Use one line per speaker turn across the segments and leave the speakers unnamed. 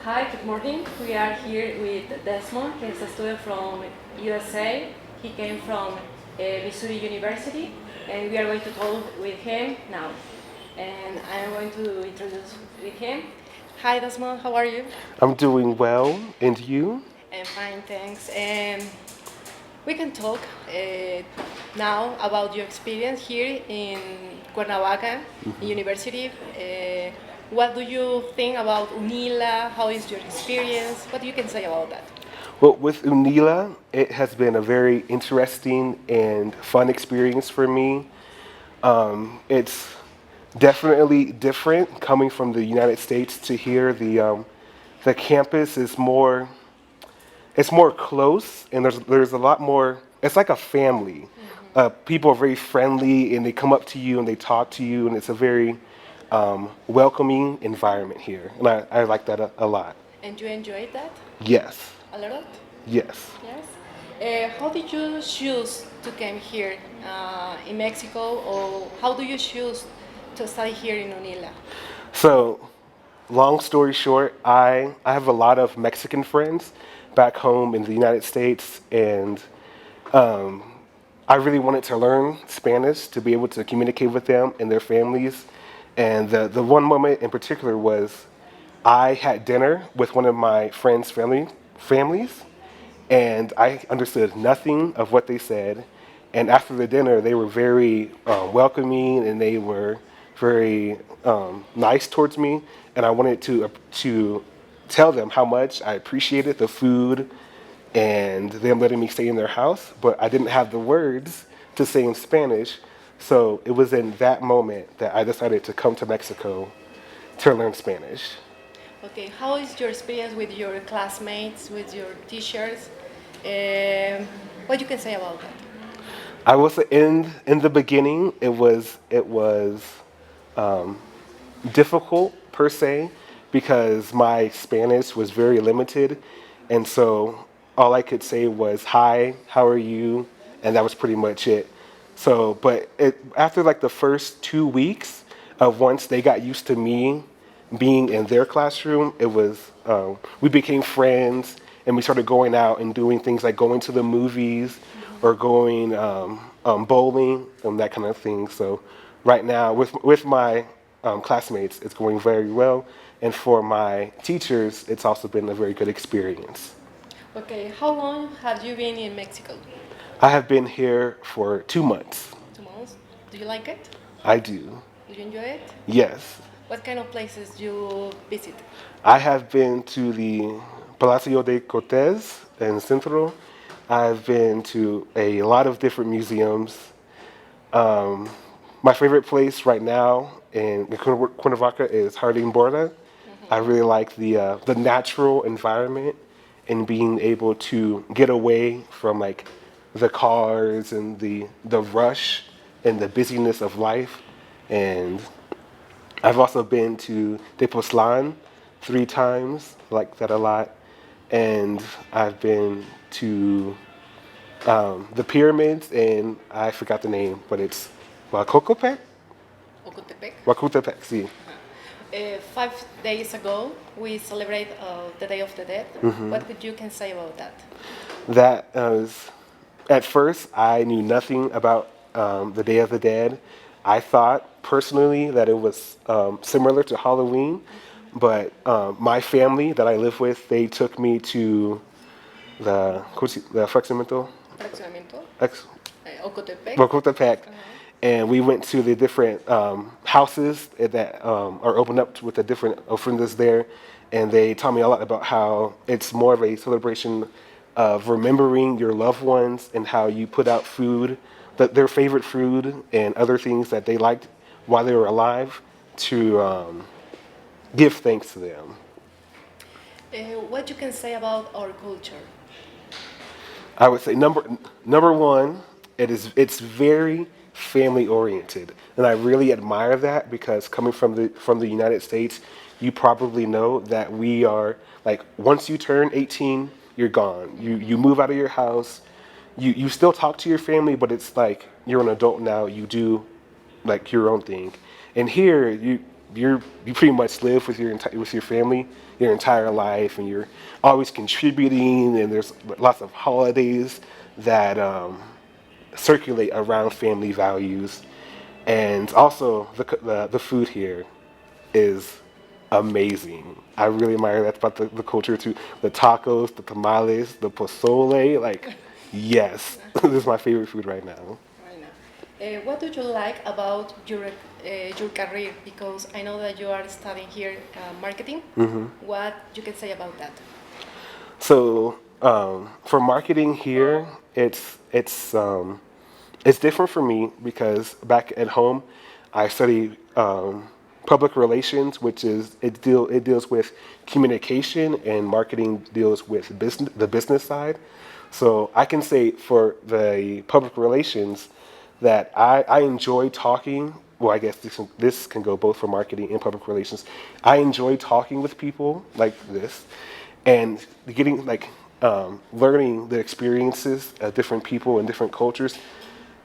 Hi, good morning. We are here with Desmond. He's a student from USA. He came from Missouri University, and we are going to talk with him now. And I am going to introduce with him. Hi, Desmond. How are you?
I'm doing well, and you?
I'm fine, thanks. And we can talk now about your experience here in Cuernavaca University. What do you think about UNILA? How is your experience? What you can say about that?
Well, with Unila, it has been a very interesting and fun experience for me. It's definitely different coming from the United States to here. The campus is more it's more close, and there's a lot more. It's like a family. People are very friendly, and they come up to you and they talk to you, and it's a very welcoming environment here, and I like that a lot.
And you enjoyed that
Yes,
a lot?
yes.
Yes. How did you choose to come here in Mexico, or how do you choose to study here in UNILA?
So, long story short, I have a lot of Mexican friends back home in the United States, and I really wanted to learn Spanish to be able to communicate with them and their families. And the one moment in particular was I had dinner with one of my friends' families, and I understood nothing of what they said. And after the dinner, they were very welcoming, and they were very nice towards me. And I wanted to tell them how much I appreciated the food and them letting me stay in their house, but I didn't have the words to say in Spanish. So it was in that moment that I decided to come to Mexico to learn Spanish.
Okay, how is your experience with your classmates, with your teachers? Um, what you can say about that?
I will say in the beginning it was difficult per se because my Spanish was very limited, and so all I could say was hi, how are you, and that was pretty much it. So, but after like the first 2 weeks of once they got used to me being in their classroom, it was we became friends and we started going out and doing things like going to the movies or going bowling and that kind of thing. So right now with my classmates, it's going very well, and for my teachers, it's also been a very good experience.
Okay, how long have you been in Mexico?
I have been here for 2 months.
2 months. Do you like it?
I do.
Do you enjoy it?
Yes.
What kind of places you visit?
I have been to the Palacio de Cortes in Centro. I've been to a lot of different museums. Um, my favorite place right now in Cuernavaca is Jardín Borda. I really like the natural environment and being able to get away from like the cars and the rush and the busyness of life. And I've also been to Tepoztlan 3 times, like that a lot. And I've been to the pyramids, and I forgot the name, but it's Wakokopek?
Ocotepec.
Wakutepec, see.
5 days ago, we celebrate the Day of the Dead. What could you can say about that?
That was, at first, I knew nothing about the Day of the Dead. I thought personally that it was similar to Halloween, but my family that I live with, they took me to the Fraccionamiento,
Fraccionamiento.
ex,
Ocotepec.
Wakutepec, and we went to the different houses that are opened up with the different ofrendas there, and they taught me a lot about how it's more of a celebration of remembering your loved ones and how you put out food, their favorite food and other things that they liked while they were alive to give thanks to them.
What you can say about our culture?
I would say number one, it's very family oriented, and I really admire that because coming from the United States, you probably know that we are like once you turn 18, you're gone. You move out of your house. You still talk to your family, but it's like you're an adult now. You do like your own thing, and here you pretty much live with with your family your entire life, and you're always contributing, and there's lots of holidays that circulate around family values, and also the food here is amazing. I really admire that about the culture too. The tacos, the tamales, the pozole, like yes, this is my favorite food right now.
Right now. What do you like about your career? Because I know that you are studying here marketing. What you can say about that?
So for marketing here, it's different for me because back at home, I study public relations, which is it deals with communication, and marketing deals with the business side. So I can say for the public relations that I enjoy talking. Well, I guess this can go both for marketing and public relations. I enjoy talking with people like this, and getting like learning the experiences of different people and different cultures,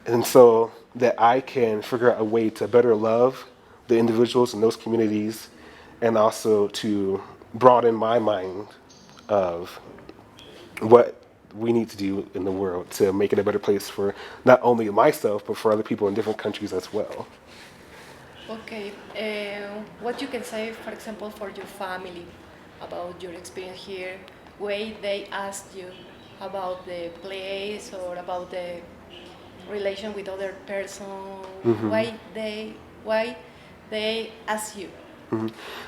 and so that I can figure out a way to better love the individuals in those communities, and also to broaden my mind of what we need to do in the world to make it a better place for not only myself but for other people in different countries as well.
Okay. What you can say, for example, for your family about your experience here? Way they asked you about the place or about the relation with other person. Why they ask you?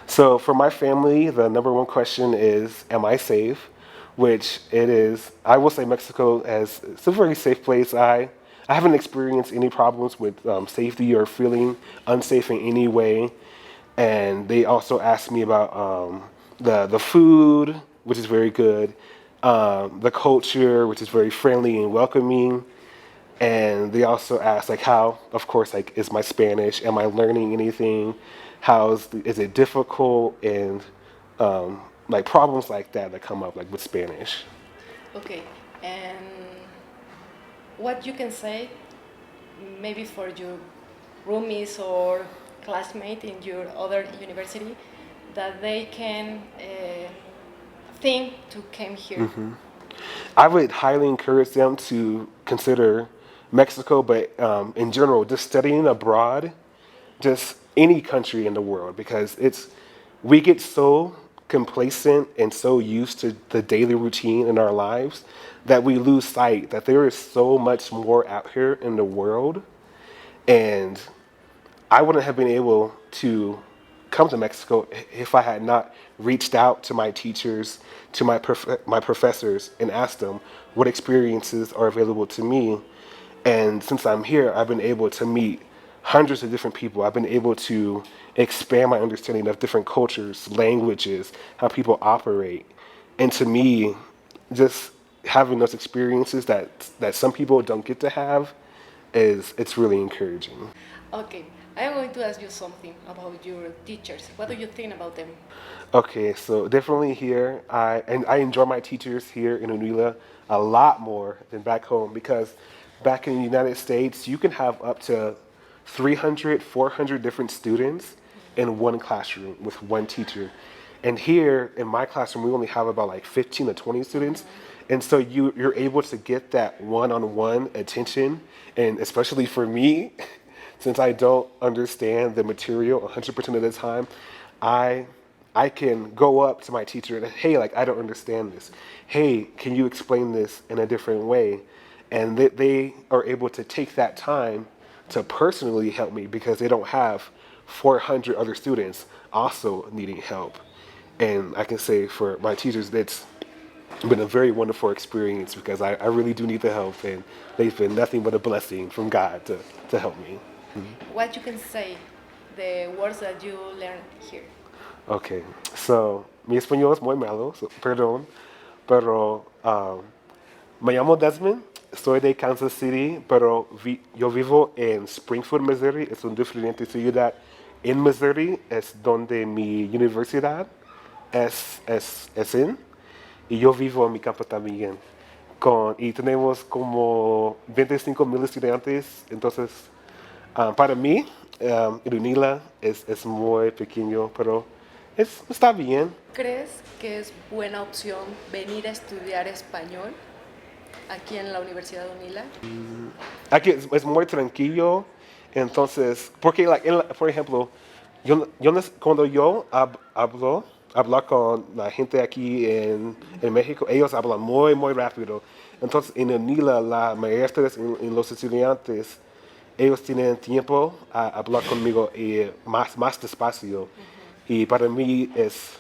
So for my family, the number one question is, am I safe? Which it is. I will say Mexico as it's a very safe place. I haven't experienced any problems with safety or feeling unsafe in any way. And they also asked me about the food, which is very good, the culture, which is very friendly and welcoming. And they also asked like how, of course, like is my Spanish? Am I learning anything? Is it difficult? And like problems like that come up like with Spanish.
Okay. And what you can say maybe for your roomies or classmates in your other university that they can think to come here.
I would highly encourage them to consider Mexico, but in general, just studying abroad, just any country in the world, because we get so complacent and so used to the daily routine in our lives that we lose sight that there is so much more out here in the world, and I wouldn't have been able to come to Mexico if I had not reached out to my teachers, to my professors, and asked them what experiences are available to me. And since I'm here, I've been able to meet hundreds of different people. I've been able to expand my understanding of different cultures, languages, how people operate. And to me, just having those experiences that some people don't get to have it's really encouraging.
Okay, I am going to ask you something about your teachers. What do you think about them?
Okay, so definitely here, I enjoy my teachers here in Unila a lot more than back home, because back in the United States, you can have up to 300, 400 different students in one classroom with one teacher. And here in my classroom, we only have about like 15 to 20 students. And so you're able to get that one-on-one attention. And especially for me, since I don't understand the material 100% of the time, I I can go up to my teacher and, hey, like, I don't understand this. Hey, can you explain this in a different way? And they are able to take that time to personally help me because they don't have 400 other students also needing help. And I can say for my teachers, that's been a very wonderful experience because I really do need the help, and they've been nothing but a blessing from God to help me.
What you can say, the words that you learned here.
Okay, so mi español es muy malo, perdón, pero me llamo Desmond, soy de Kansas City, pero yo vivo en Springfield, Missouri. Es una diferente ciudad en Missouri, es donde mi universidad es en, y yo vivo en mi campo también. Y tenemos como 25,000 estudiantes, entonces para mí el unila es muy pequeño, pero está bien.
¿Crees que es buena opción venir a estudiar español aquí en la Universidad de Unila?
Aquí es muy tranquilo, entonces, porque, like, por ejemplo, cuando yo hablo con la gente aquí en México, ellos hablan muy rápido. Entonces, en el NILA, la maestras y los estudiantes, ellos tienen tiempo a hablar conmigo y más despacio. Y para mí es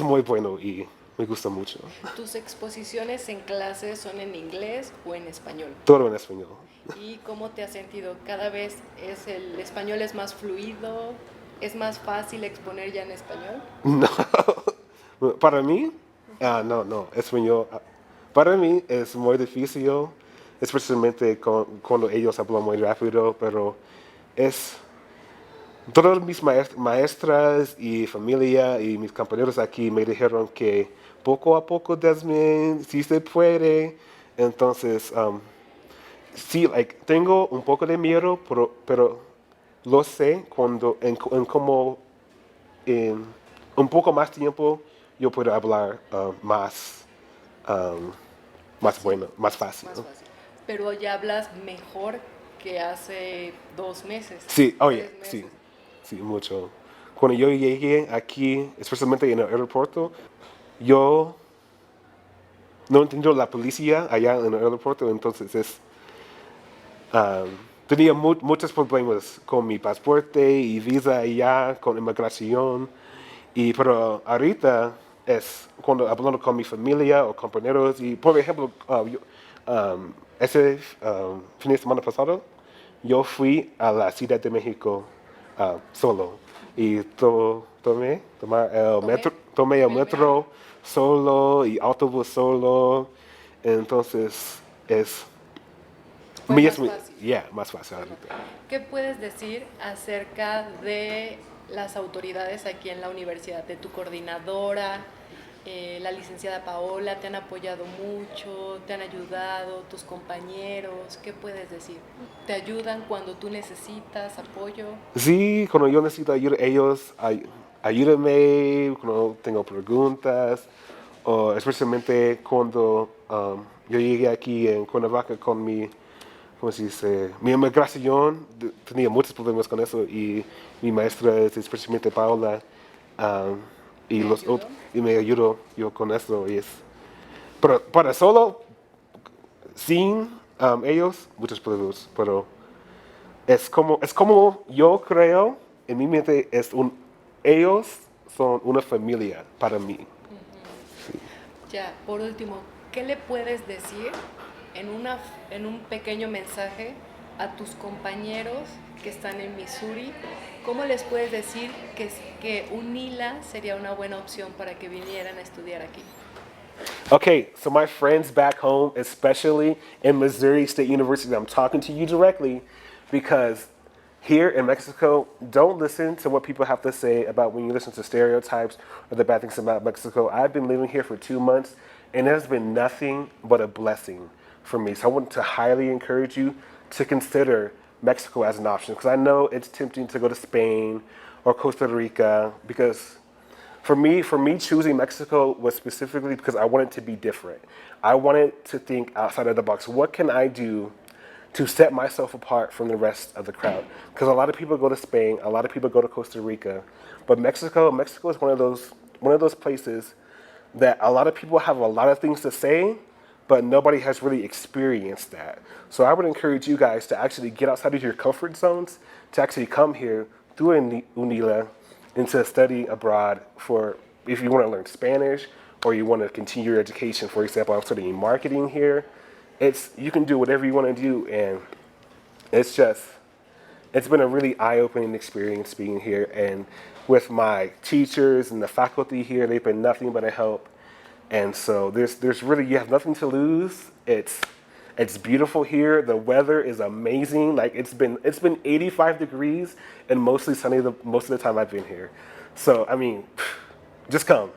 muy bueno y me gusta mucho.
¿Tus exposiciones en clases son en inglés o en español?
Todo en español.
¿Y cómo te has sentido? ¿Cada vez el español es más fluido? ¿Es más fácil exponer ya en español?
No, para mí, no, español. Para mí es muy difícil, especialmente cuando ellos hablan muy rápido, pero es. Todas mis maestras y familia y mis compañeros aquí me dijeron que poco a poco, Desmond, sí se puede. Entonces, sí, tengo un poco de miedo, pero lo sé cuando en como en un poco más tiempo yo puedo hablar um, más
Sí,
bueno, más fácil.
más fácil. Pero ya hablas mejor que hace 2 meses,
Sí, oye,
3 meses.
sí, mucho. Cuando yo llegué aquí, especialmente en el aeropuerto, yo no entiendo la policía allá en el aeropuerto, entonces um, tenía muchos problemas con mi pasaporte y visa allá, con inmigración. Pero ahorita es cuando hablando con mi familia o compañeros y por ejemplo, ese fin de semana pasado yo fui a la Ciudad de México solo y tomé el metro solo y autobús solo, entonces es
Fue más fácil.
más fácil ahorita.
¿Qué puedes decir acerca de las autoridades aquí en la universidad, de tu coordinadora, la licenciada Paola? ¿Te han apoyado mucho? ¿Te han ayudado? ¿Tus compañeros? ¿Qué puedes decir? ¿Te ayudan cuando tú necesitas apoyo?
Sí, cuando yo necesito ayuda, ellos ayúdenme cuando tengo preguntas, o especialmente cuando yo llegué aquí en Cuernavaca con ¿cómo se dice? Mi inmigración, tenía muchos problemas con eso y mi maestra, especialmente Paula, um, y
¿Te ayudó?
y me ayudó yo con eso. Pero para solo, sin ellos, muchos problemas, pero es como yo creo, en mi mente ellos son una familia para mí.
Ya, por último, ¿qué le puedes decir en un pequeño mensaje a tus compañeros que están en Missouri? ¿Cómo les puedes decir que UNILA sería una buena opción para que vinieran a estudiar aquí?
Okay, so my friends back home, especially in Missouri State University, I'm talking to you directly because here in Mexico, don't listen to what people have to say about when you listen to stereotypes or the bad things about Mexico. I've been living here for 2 months and it has been nothing but a blessing for me. So I want to highly encourage you to consider Mexico as an option because I know it's tempting to go to Spain or Costa Rica because for me, choosing Mexico was specifically because I wanted to be different. I wanted to think outside of the box. What can I do to set myself apart from the rest of the crowd? Because a lot of people go to Spain, a lot of people go to Costa Rica, but Mexico is one of those places that a lot of people have a lot of things to say, but nobody has really experienced that. So I would encourage you guys to actually get outside of your comfort zones, to actually come here through UNILA and to study abroad for if you want to learn Spanish or you want to continue your education. For example, I'm studying marketing here. You can do whatever you want to do, and it's been a really eye-opening experience being here. And with my teachers and the faculty here, they've been nothing but a help. And so there's really you have nothing to lose. It's beautiful here. The weather is amazing. Like it's been 85 degrees and mostly sunny most of the time I've been here. So I mean, just come.